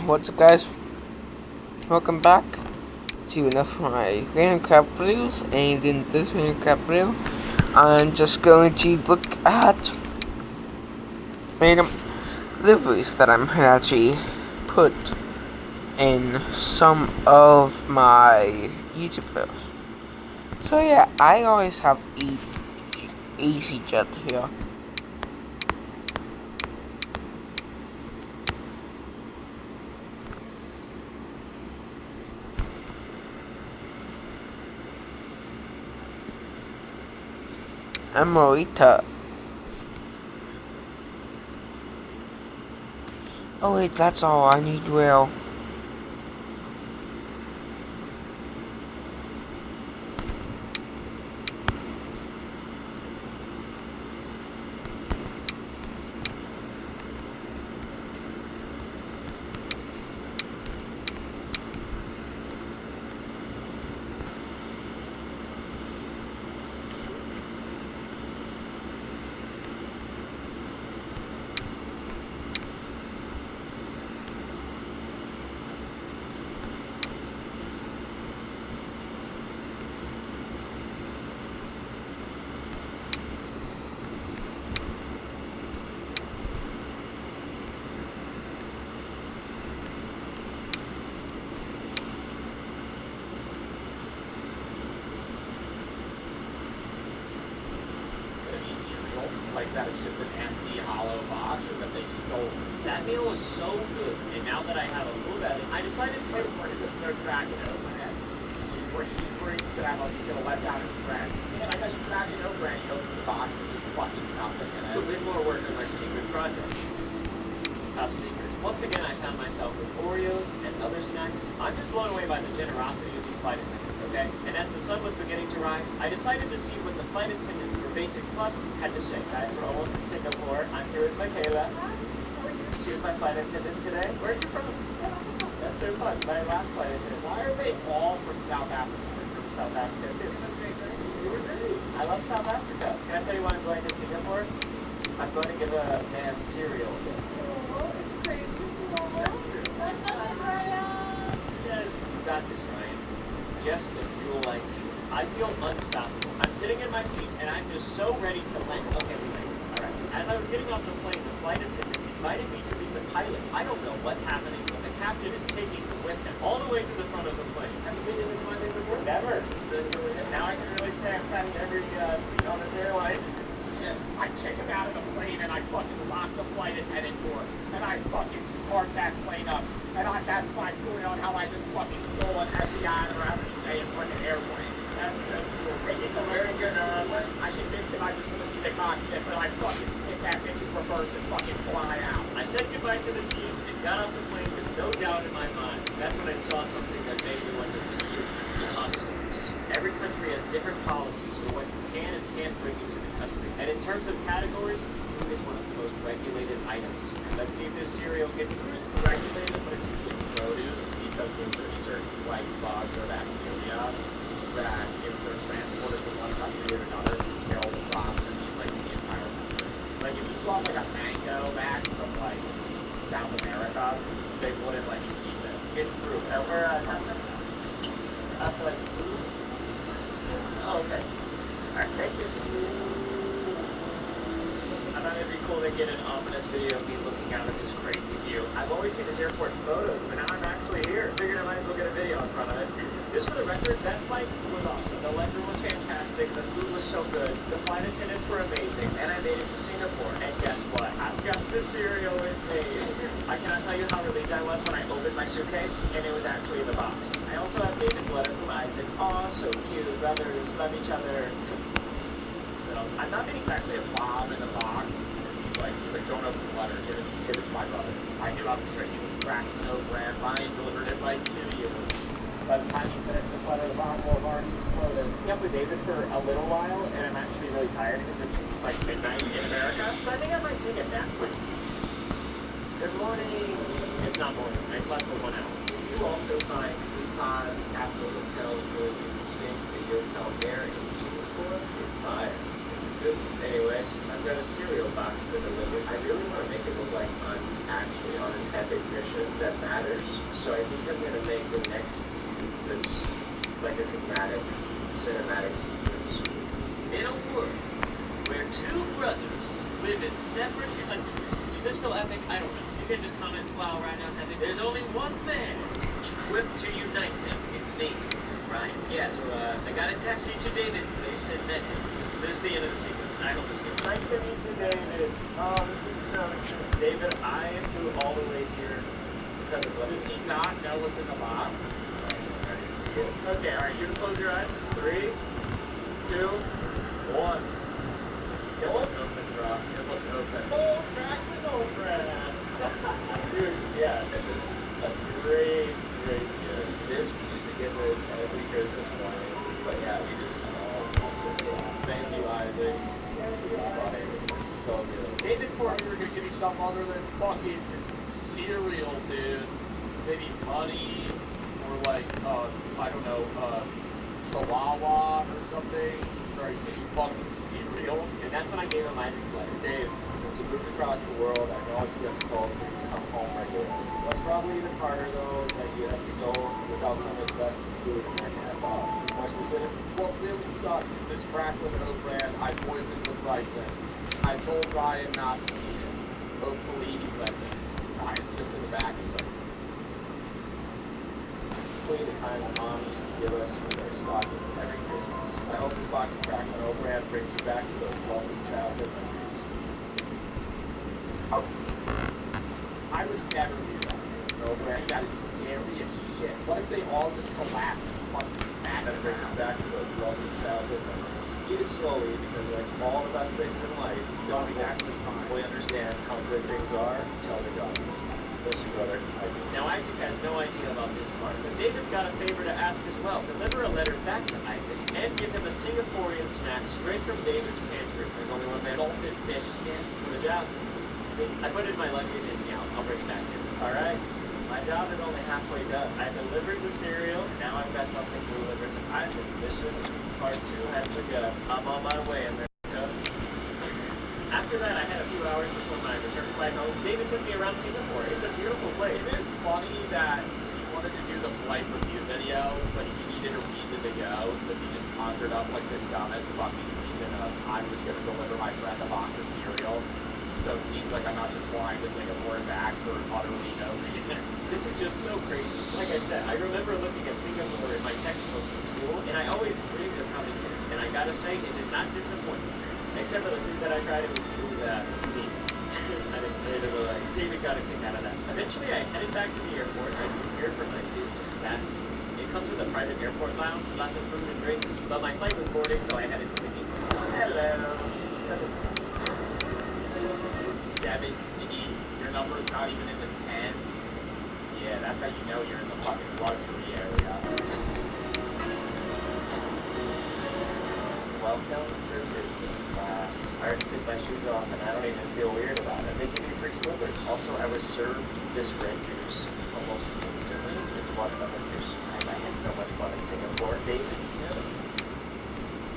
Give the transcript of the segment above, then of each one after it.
What's up, guys? Welcome back to enough of my random crap videos. And in this random crap video, I'm just going to look at random liveries that I'm gonna actually put in some of my YouTube videos. So yeah, I always have EasyJet here. Amorita. Oh wait, that's all I need. Well, like that it's just an empty, hollow box, or that they stole. That meal was so good, and now that I have a little bit, I decided to get one to start cracking it open. Where you could have like, you know, let down his thread. And I got you crack it open, and you open the box, and just fucking nothing in it. A bit more work on my secret project. Top secret. Once again, I found myself with Oreos and other snacks. I'm just blown away by the generosity of these flight attendants, okay? And as the sun was beginning to rise, I decided to see what the flight attendants for Basic Plus had to say. Guys, we're almost in Singapore. I'm here with Michaela. She's my flight attendant today. Where are you from? That's so fun. My last flight attendant. Why are they all from South Africa? We're from South Africa too. I love South Africa. Can I tell you why I'm going to Singapore? I'm going to give a man cereal. You got this, Ryan. Just the fuel I need. I feel unstoppable. I'm sitting in my seat, and I'm just so ready to land. Okay, we landed. All right. As I was getting off the plane, the flight attendant invited me to meet the pilot. I don't know what's happening, but the captain is taking me with him all the way to the front of the plane. Have you been in this plane before? Never. Now I can really say I've sat in every seat on this airline. I kick him out of the plane and I fucking lock the flight attendant door. And I fucking spark that plane up. And that's my story on how I just fucking stole an FBI or FBA in front of an airplane. That's so cool. Thank you so much. I convinced him I just want to see the cockpit, but I fucking hit that bitch in reverse and fucking fly out. I said goodbye to the team and got off the plane with no doubt in my mind. That's when I saw something that made me want to be customs. Every country has different policies for what you can and can't bring into the country. And in terms of categories, food is one of the most regulated items. Let's see if this cereal gets regulated, but it's usually produce because there's certain like bugs or bacteria that if they're transported from one country to another, kill the crops and eat like the entire country. Like if you brought like a mango back from like South America, they wouldn't let you eat it. It's through. Over customs? For like food? Oh, okay. Alright, thank you. I thought it'd be cool to get an ominous video of me looking out at this crazy view. I've always seen this airport in photos, but now I'm actually here. Figured I might as well get a video in front of it. Just for the record, that flight was awesome. The legroom was fantastic. The food was so good. The flight attendants were amazing. And I made it to Singapore. And guess what? I've got the cereal with me. I cannot tell you how relieved I was when I opened my suitcase and it was actually in the box. I also have David's letter from Isaac. Aw, so cute. Brothers love each other. So I'm not meaning to actually have Bob in the box. He's like, don't open the letter. Give it to my brother. I knew I was sure he was cracking the brand. Ryan delivered it right to you. By the time you finish this letter, the bomb will have already exploded. I'm up with David for a little while, and I'm actually really tired because it's like midnight in America. So I think I might take a nap. Good morning. It's not morning. I slept for 1 hour. You also find sleep pods, capsule hotels really interesting. The hotel there in Singapore is fire. David. Anyways, I've got a cereal box to deliver. I really want to make it look like I'm actually on an epic mission that matters. So I think I'm gonna make the next this like a dramatic, cinematic sequence. In a world where two brothers live in separate countries. Does this feel epic? I don't know. You can just comment, wow, right now it's epic. There's only one man equipped to unite them. It's me, Ryan. Yeah, so I got a taxi to David's place and met him. This is the end of the sequence. I hope it's good. Nice to meet you, David. Oh, this is so good. David, I flew all the way here because of what? Does he not know what's in the box? Okay, alright, you can close your eyes. 3, 2, 1. It looks open, bro. It looks open. Oh, crack with open. Dude, yeah, this is a great gift. This music in this every Christmas morning. But yeah, we just thank you, Isaac. It's funny. It's so good. David thought you were gonna give me something other than fucking cereal, dude. Maybe money or like I don't know, chihuahua or something. Or you just fucking cereal. And that's when I gave him Isaac's letter. Dave, if you moved across the world, I know it's difficult for you to come home regularly. What's probably even harder though is that you have to go without some of the best food in that cast off. More specific? What really sucks is this crack with oat bran I poisoned with ricin. I told Ryan not to eat it. Hopefully he listens. Ryan's just in the back. He's like, the kind of mom used to give us when they were stocking every Christmas. I hope this box of crack and oat bran brings you back to those lovely childhood memories. Oh. I was never near that oat bran. That is scary as shit. What if they all just collapse and fucking smack and bring you back to those lovely childhood memories? Eat it slowly because like all the best things in life, you don't exactly fully understand how good things are until they're gone. Listen, brother. Now, Isaac has no idea about this part, but David's got a favor to ask as well. Deliver a letter back to Isaac and give him a Singaporean snack straight from David's pantry. There's only one man. Salted fish skin. Put it down. I put it in my luggage and yeah, I'll bring it back here. All right. My job is only halfway done. I delivered the cereal, and now I've got something to deliver to Isaac. Mission part 2 has begun. I'm on my way, America. After that, I had a few hours before my return flight home. David took me around Singapore. It's a beautiful place. It is funny that he wanted to do the flight review video, but he needed a reason to go, so he just conjured up like the dumbest fucking reason of I was going to deliver my friend a box of cereal. So it seems like I'm not just flying to Singapore and back for utterly no reason. This is just so crazy. Like I said, I remember looking at Singapore in my textbooks in school, and I always dreamed of coming here. And I gotta say, it did not disappoint me. Except for the food that I tried, it was meat. I didn't really like. David got a kick out of that. Eventually, I headed back to the airport. I prepared for my business class. It comes with a private airport lounge, lots of food and drinks. But my flight was boarding, so I headed to the gate. Hello, 7C. 7C. Your number's not even in the tens. Yeah, that's how you know you're in the fucking luxury area. Welcome to business class. I already took my shoes off and I don't even feel weird about it. They give me free slippers. Also, I was served this red juice almost instantly. It's watermelon juice. I had so much fun in Singapore. David,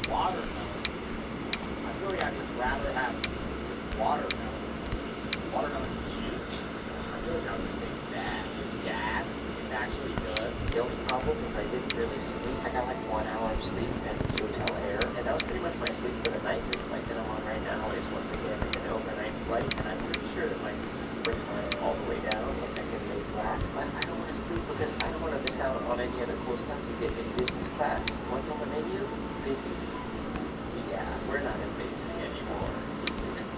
watermelon. I feel like I'd just rather have just watermelon. Watermelon juice. I feel like I would just think that. It's gas. It's actually good. The only problem is I didn't really sleep. I got like 1 hour of sleep at the hotel air, and that was pretty much my sleep for the night. This flight that I'm on right now is once again an overnight flight, and I'm pretty sure that my sleep reclines all the way down, like I can lay flat. But I don't want to sleep because I don't want to miss out on any other cool stuff you get in business class. What's on the menu? Business. Yeah, we're not in basic anymore.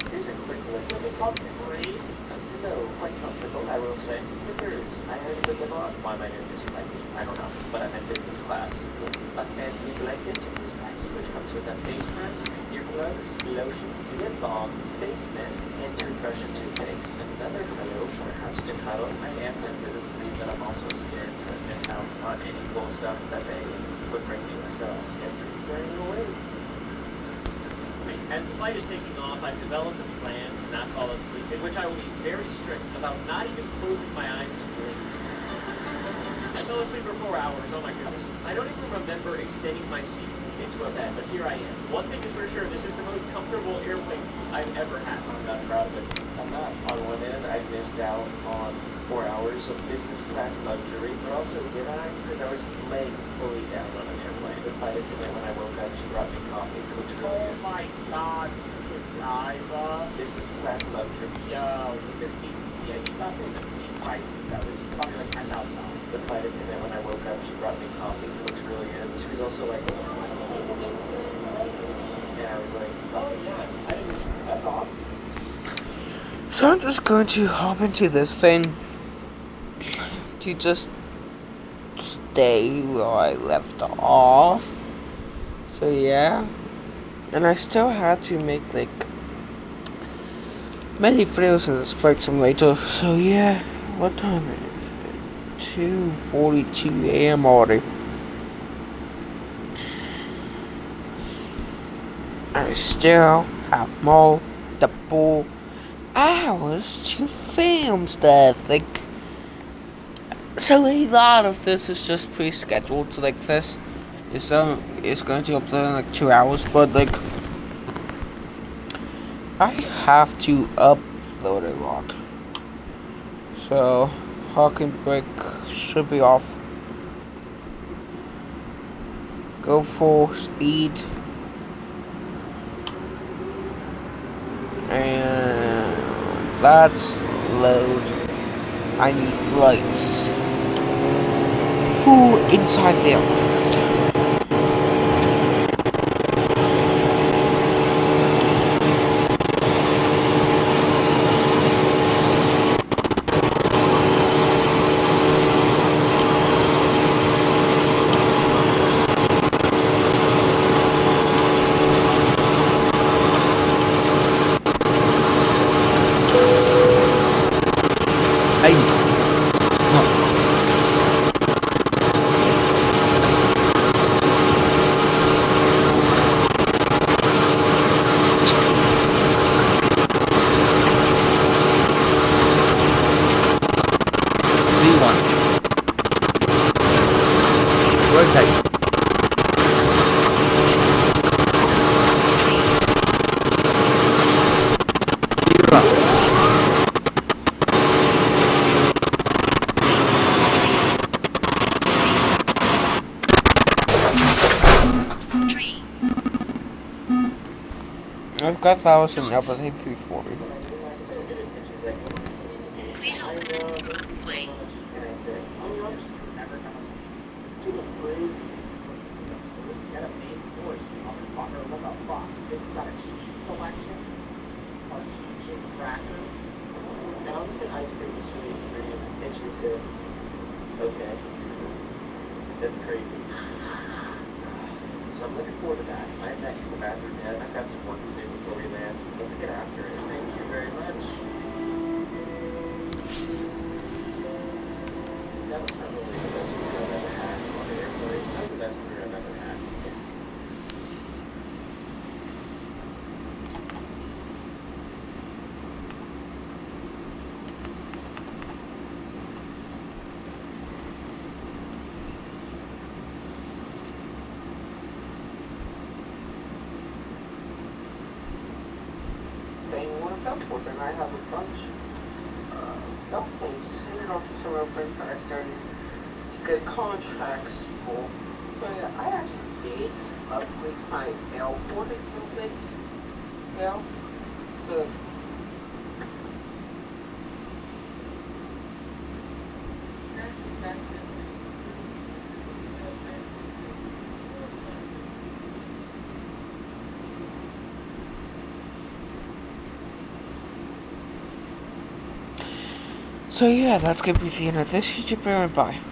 Here's a quick list of the comfortable. No, quite comfortable, I will say. Slippers. I heard a good on. Why am I doing this right now? I don't know, but I'm in business class. A fancy blanket in this package, which comes with a face mask, earplugs, lotion, lip balm, face mist, and toothbrush and toothpaste. Another pillow for a house to cuddle. I am tempted to sleep, but I'm also scared to miss out on any cool stuff that they would bring me. So, I guess I'm staying away. As the flight is taking off, I've developed a plan to not fall asleep, in which I will be very strict about not even closing my eyes to blink. I fell asleep for 4 hours, oh my goodness. I don't even remember extending my seat. into a bed, but here I am. One thing is for sure, this is the most comfortable airplane seat I've ever had. I'm not proud of it. I'm not. On one end, I missed out on 4 hours of business class luxury, but also did I? Because I was laying fully down on an airplane. The flight attendant, when I woke up, she brought me coffee. It looks really good. Oh my god, Godiva. Business class luxury. Yo, the seats, yeah, he's not saying the seat prices, though. This is probably like $10,000. The flight attendant, when I woke up, she brought me coffee. It looks really good. She was also like, and I was like, oh yeah, I didn't, that's awesome. So I'm just going to hop into this thing to just stay where I left off. So yeah. And I still had to make like many videos in this Flight Simulator. So yeah, what time is it? 2:42 a.m. already. I still have multiple hours to film stuff. Like, so a lot of this is just pre-scheduled. So like this is going to upload in like 2 hours, but like I have to upload a lot. So Hawking break should be off. Go full speed. And let's load. I need lights. Full inside the aircraft. Nuts. V1. Rotate. Gear up. I've got 1,000 now, but I think 340. Please hold the runway. It's got a cheese selection, artesian crackers, and I'll just get ice cream just for the experience. And she said, okay. That's crazy. So I'm looking forward to that. I have not used the bathroom yet. I've got some work to do before we land. Let's get after it. Thank you very much. That was probably the best food I've ever had on the airplane. That's the best food I've ever had. And I have a bunch of airplanes, and also some airplanes that I started to get contracts for. So yeah, I actually did upgrade my airport a little bit. Yeah. So So yeah, that's gonna be the end of this YouTube video. Bye.